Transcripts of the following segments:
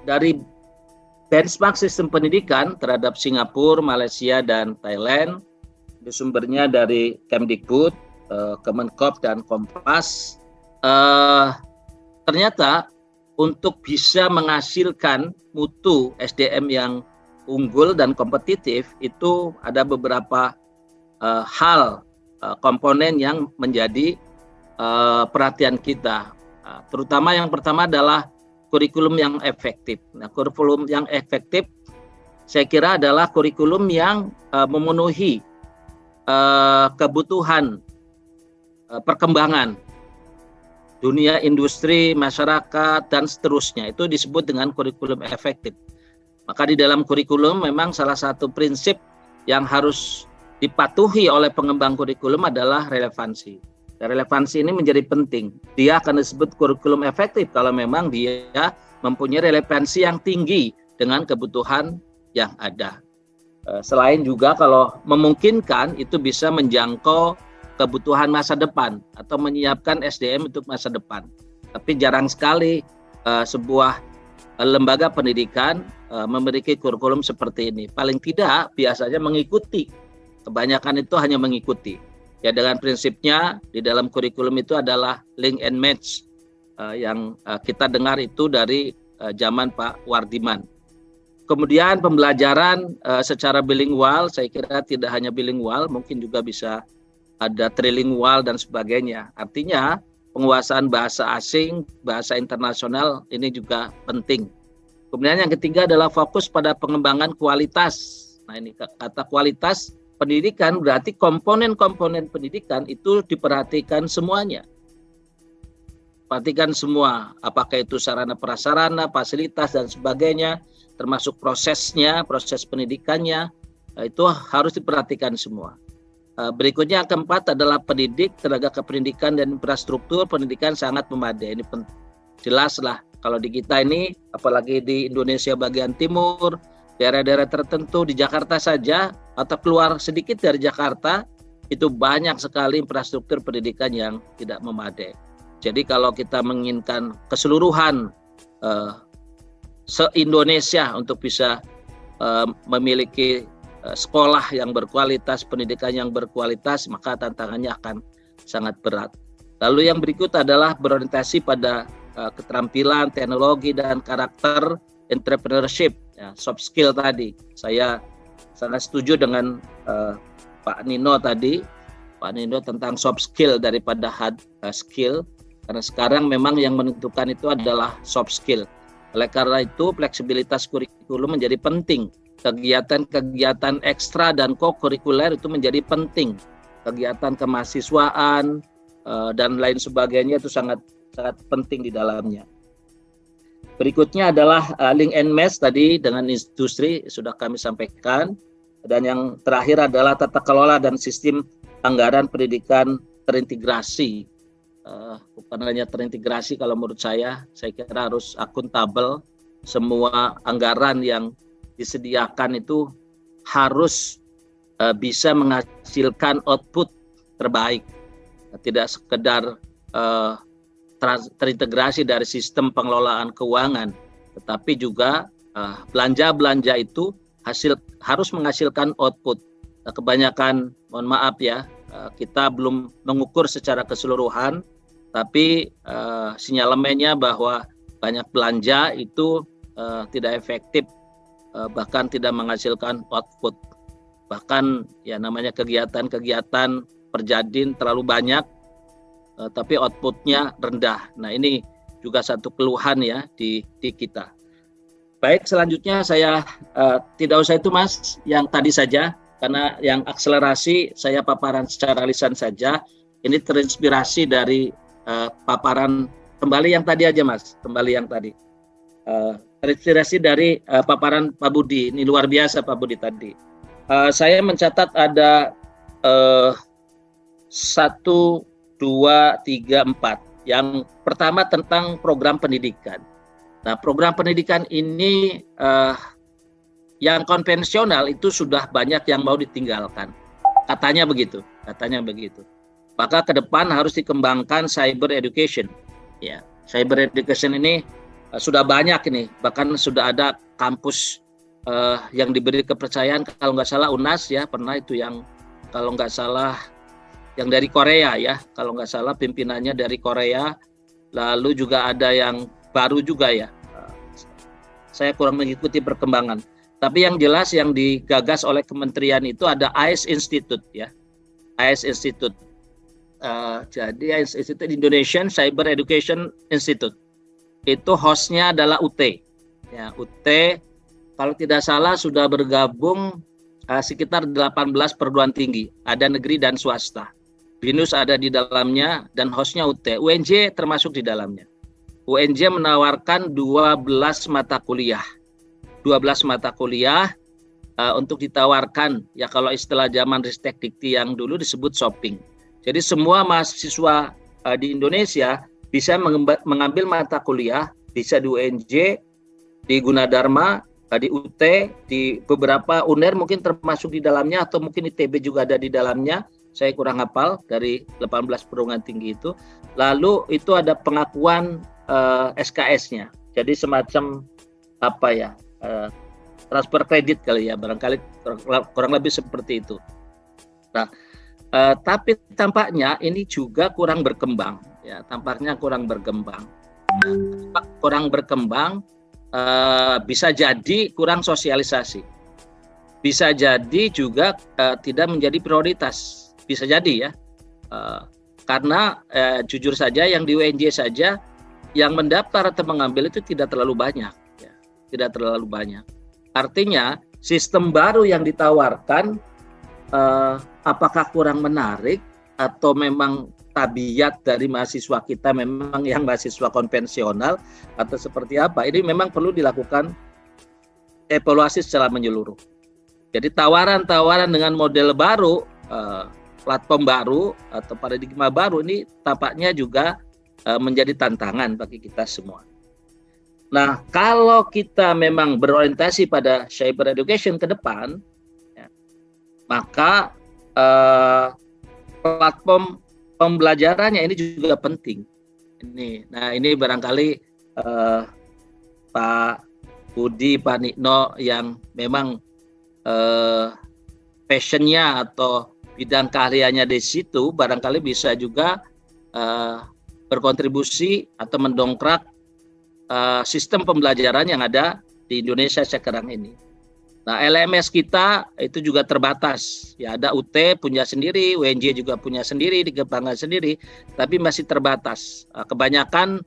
dari benchmark sistem pendidikan terhadap Singapura, Malaysia, dan Thailand, di sumbernya dari Kemdikbud, Kemenkop, dan Kompas, ternyata untuk bisa menghasilkan mutu SDM yang unggul dan kompetitif itu ada beberapa hal, komponen yang menjadi perhatian kita. Terutama yang pertama adalah kurikulum yang efektif. Nah, kurikulum yang efektif saya kira adalah kurikulum yang memenuhi kebutuhan perkembangan dunia industri, masyarakat, dan seterusnya. Itu disebut dengan kurikulum efektif. Maka di dalam kurikulum memang salah satu prinsip yang harus dipatuhi oleh pengembang kurikulum adalah relevansi. Dan relevansi ini menjadi penting. Dia akan disebut kurikulum efektif kalau memang dia mempunyai relevansi yang tinggi dengan kebutuhan yang ada. Selain juga kalau memungkinkan itu bisa menjangkau kebutuhan masa depan atau menyiapkan SDM untuk masa depan. Tapi jarang sekali sebuah lembaga pendidikan memiliki kurikulum seperti ini. Paling tidak biasanya mengikuti. Kebanyakan itu hanya mengikuti. Ya, dengan prinsipnya di dalam kurikulum itu adalah link and match yang kita dengar itu dari zaman Pak Wardiman. Kemudian pembelajaran secara bilingual, saya kira tidak hanya bilingual, mungkin juga bisa ada trilingual dan sebagainya. Artinya penguasaan bahasa asing, bahasa internasional ini juga penting. Kemudian yang ketiga adalah fokus pada pengembangan kualitas. Nah, ini kata kualitas pendidikan berarti komponen-komponen pendidikan itu diperhatikan semuanya. Perhatikan semua, apakah itu sarana prasarana, fasilitas dan sebagainya, termasuk prosesnya, proses pendidikannya, itu harus diperhatikan semua. Berikutnya yang keempat adalah pendidik, tenaga kependidikan dan infrastruktur pendidikan sangat memadai. Ini jelas lah kalau di kita ini, apalagi di Indonesia bagian timur, daerah-daerah tertentu di Jakarta saja atau keluar sedikit dari Jakarta itu banyak sekali infrastruktur pendidikan yang tidak memadai. Jadi kalau kita menginginkan keseluruhan se-Indonesia untuk bisa memiliki sekolah yang berkualitas, pendidikan yang berkualitas, maka tantangannya akan sangat berat. Lalu yang berikut adalah berorientasi pada keterampilan, teknologi, dan karakter entrepreneurship, ya, soft skill tadi. Saya sangat setuju dengan Pak Nino tadi, Pak Nino tentang soft skill daripada hard skill, karena sekarang memang yang menentukan itu adalah soft skill. Oleh karena itu, fleksibilitas kurikulum menjadi penting. Kegiatan-kegiatan ekstra dan co-kurikuler itu menjadi penting. Kegiatan kemahasiswaan dan lain sebagainya itu sangat penting di dalamnya. Berikutnya adalah link and match tadi dengan industri sudah kami sampaikan. Dan yang terakhir adalah tata kelola dan sistem anggaran pendidikan terintegrasi. Bukan hanya terintegrasi kalau menurut saya kira harus akuntabel. Semua anggaran yang disediakan itu harus bisa menghasilkan output terbaik, tidak sekedar terintegrasi dari sistem pengelolaan keuangan, tetapi juga belanja-belanja itu harus menghasilkan output. Kebanyakan, mohon maaf ya, kita belum mengukur secara keseluruhan, tapi sinyalemennya bahwa banyak belanja itu tidak efektif, bahkan tidak menghasilkan output. Bahkan ya namanya kegiatan-kegiatan perjadin terlalu banyak, tapi outputnya rendah. Nah, ini juga satu keluhan ya di kita. Baik, selanjutnya saya tidak usah itu Mas, yang tadi saja, karena yang akselerasi saya paparan secara lisan saja. Ini terinspirasi dari paparan, kembali yang tadi aja Mas, kembali yang tadi. Terinspirasi dari paparan Pak Budi, ini luar biasa Pak Budi tadi. Saya mencatat ada 1, 2, 3, 4. Yang pertama tentang program pendidikan. Nah, program pendidikan ini yang konvensional itu sudah banyak yang mau ditinggalkan. Katanya begitu. Maka ke depan harus dikembangkan cyber education. Ya, cyber education ini sudah banyak ini, bahkan sudah ada kampus yang diberi kepercayaan, kalau nggak salah UNAS ya, pernah itu yang kalau nggak salah yang dari Korea ya, kalau nggak salah pimpinannya dari Korea, lalu juga ada yang baru juga ya, saya kurang mengikuti perkembangan. Tapi yang jelas yang digagas oleh kementerian itu ada AIS Institute ya, AIS Institute. Jadi AIS Institute, Indonesian Cyber Education Institute. Itu hostnya adalah UT. Ya, UT kalau tidak salah sudah bergabung sekitar 18 perguruan tinggi, ada negeri dan swasta. BINUS ada di dalamnya dan hostnya UT. UNJ termasuk di dalamnya. UNJ menawarkan 12 mata kuliah. 12 mata kuliah untuk ditawarkan, ya kalau istilah zaman Ristek Dikti yang dulu disebut shopping. Jadi semua mahasiswa di Indonesia bisa mengambil mata kuliah, bisa di UNJ, di Gunadarma, di UT, di beberapa UNER mungkin termasuk di dalamnya, atau mungkin ITB juga ada di dalamnya, saya kurang hafal dari 18 perguruan tinggi itu. Lalu itu ada pengakuan SKS-nya, jadi semacam apa ya, transfer kredit kali ya, barangkali kurang lebih seperti itu. Nah, tapi tampaknya ini juga kurang berkembang ya, tampaknya kurang berkembang. Kurang berkembang, bisa jadi kurang sosialisasi, bisa jadi juga tidak menjadi prioritas, bisa jadi ya, karena jujur saja yang di UNJ saja yang mendaftar atau mengambil itu tidak terlalu banyak ya, tidak terlalu banyak. Artinya sistem baru yang ditawarkan apakah kurang menarik atau memang tabiat dari mahasiswa kita memang yang mahasiswa konvensional atau seperti apa, ini memang perlu dilakukan evaluasi secara menyeluruh. Jadi tawaran-tawaran dengan model baru, platform baru atau paradigma baru ini tampaknya juga menjadi tantangan bagi kita semua. Nah, kalau kita memang berorientasi pada cyber education ke depan, ya, maka platform pembelajarannya ini juga penting. Nah ini barangkali Pak Budi, Pak Nikno yang memang passionnya atau bidang keahliannya di situ, barangkali bisa juga berkontribusi atau mendongkrak sistem pembelajaran yang ada di Indonesia sekarang ini. Nah, LMS kita itu juga terbatas. Ya, ada UT punya sendiri, UNJ juga punya sendiri, dikembangkan sendiri, tapi masih terbatas. Kebanyakan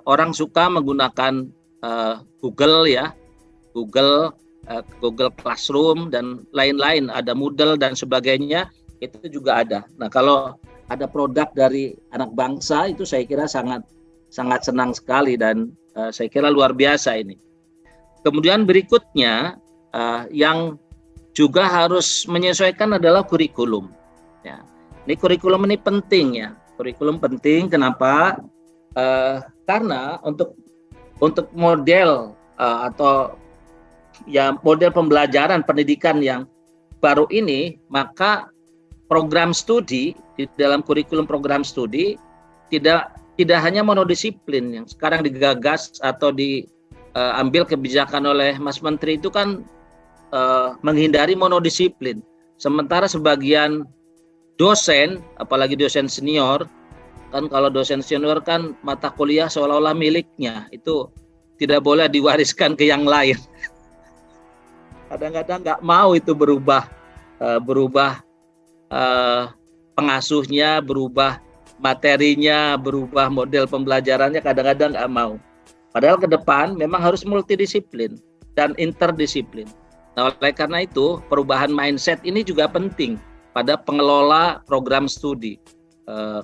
orang suka menggunakan Google ya, Google Classroom dan lain-lain, ada Moodle dan sebagainya, itu juga ada. Nah, kalau ada produk dari anak bangsa itu saya kira sangat senang sekali dan saya kira luar biasa ini. Kemudian berikutnya yang juga harus menyesuaikan adalah kurikulum. Ya, ini kurikulum ini penting ya. Kurikulum penting. Kenapa? Karena untuk model atau ya model pembelajaran pendidikan yang baru ini, maka program studi di dalam kurikulum program studi tidak hanya monodisiplin yang sekarang digagas atau diambil kebijakan oleh Mas Menteri itu kan menghindari monodisiplin. Sementara sebagian dosen, apalagi dosen senior, kan kalau dosen senior kan mata kuliah seolah-olah miliknya, itu tidak boleh diwariskan ke yang lain. Kadang-kadang nggak mau itu berubah pengasuhnya, berubah materinya, berubah model pembelajarannya, kadang-kadang nggak mau. Padahal ke depan memang harus multidisiplin dan interdisiplin. Nah, oleh karena itu perubahan mindset ini juga penting pada pengelola program studi.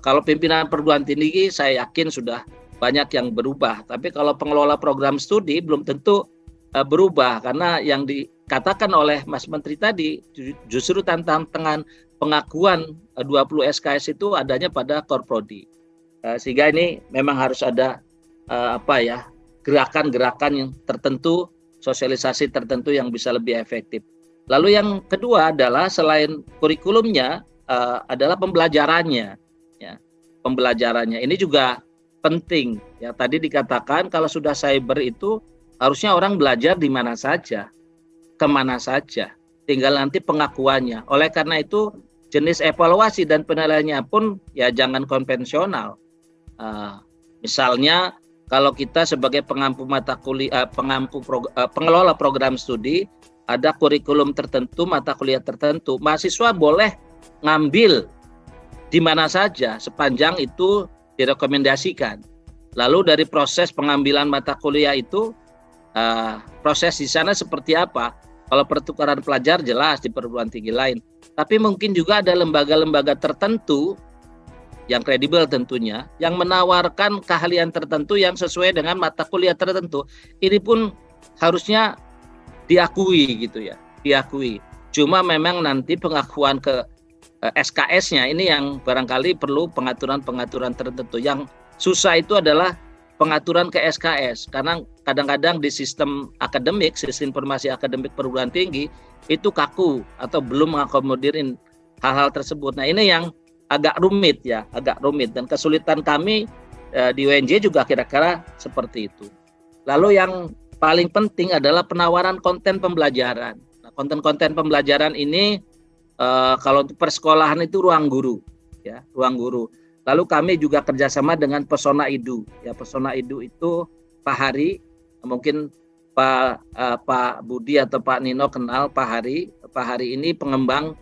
Kalau pimpinan perguruan tinggi saya yakin sudah banyak yang berubah, tapi kalau pengelola program studi belum tentu berubah, karena yang dikatakan oleh Mas Menteri tadi justru tantangan pengakuan 20 SKS itu adanya pada Korprodi. Sehingga ini memang harus ada gerakan-gerakan yang tertentu, sosialisasi tertentu yang bisa lebih efektif. Lalu yang kedua adalah selain kurikulumnya adalah pembelajarannya. Ya, pembelajarannya ini juga penting. Ya tadi dikatakan kalau sudah cyber itu harusnya orang belajar di mana saja, kemana saja. Tinggal nanti pengakuannya. Oleh karena itu jenis evaluasi dan penilaiannya pun ya jangan konvensional. Misalnya kalau kita sebagai pengampu mata kuliah, pengelola program studi, ada kurikulum tertentu, mata kuliah tertentu, mahasiswa boleh ngambil di mana saja sepanjang itu direkomendasikan. Lalu dari proses pengambilan mata kuliah itu, proses di sana seperti apa? Kalau pertukaran pelajar jelas di perguruan tinggi lain, tapi mungkin juga ada lembaga-lembaga tertentu yang kredibel tentunya, yang menawarkan keahlian tertentu yang sesuai dengan mata kuliah tertentu. Ini pun harusnya diakui gitu ya, diakui. Cuma memang nanti pengakuan ke SKS-nya ini yang barangkali perlu pengaturan-pengaturan tertentu. Yang susah itu adalah pengaturan ke SKS, karena kadang-kadang di sistem akademik, sistem informasi akademik perguruan tinggi itu kaku atau belum mengakomodirin hal-hal tersebut. Nah ini yang agak rumit ya, agak rumit, dan kesulitan kami di UNJ juga kira-kira seperti itu. Lalu yang paling penting adalah penawaran konten pembelajaran. Nah, konten-konten pembelajaran ini kalau untuk persekolahan itu ruang guru, ya, ruang guru. Lalu kami juga kerjasama dengan Pesona Idu. Ya, Pesona Idu itu Pak Hari, mungkin Pak Budi atau Pak Nino kenal Pak Hari. Pak Hari ini pengembang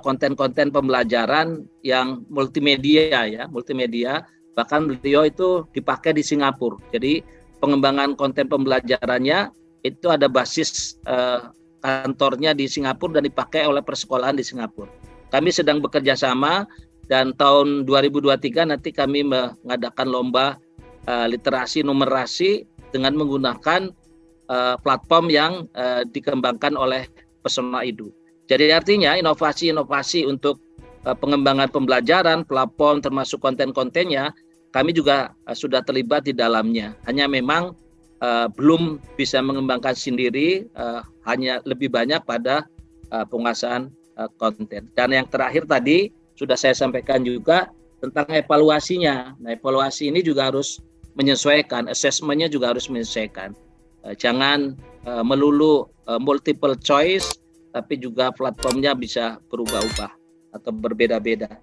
konten-konten pembelajaran yang multimedia ya, multimedia. Bahkan beliau itu dipakai di Singapura. Jadi pengembangan konten pembelajarannya itu ada basis kantornya di Singapura dan dipakai oleh persekolahan di Singapura. Kami sedang bekerja sama. Dan tahun 2023 nanti kami mengadakan lomba literasi numerasi dengan menggunakan platform yang dikembangkan oleh Pesona Idu. Jadi artinya inovasi-inovasi untuk pengembangan pembelajaran, platform termasuk konten-kontennya, kami juga sudah terlibat di dalamnya. Hanya memang belum bisa mengembangkan sendiri, hanya lebih banyak pada penguasaan konten. Dan yang terakhir tadi, sudah saya sampaikan juga tentang evaluasinya. Nah, evaluasi ini juga harus menyesuaikan, assessment-nya juga harus menyesuaikan. Jangan melulu multiple choice, tapi juga platformnya bisa berubah-ubah atau berbeda-beda.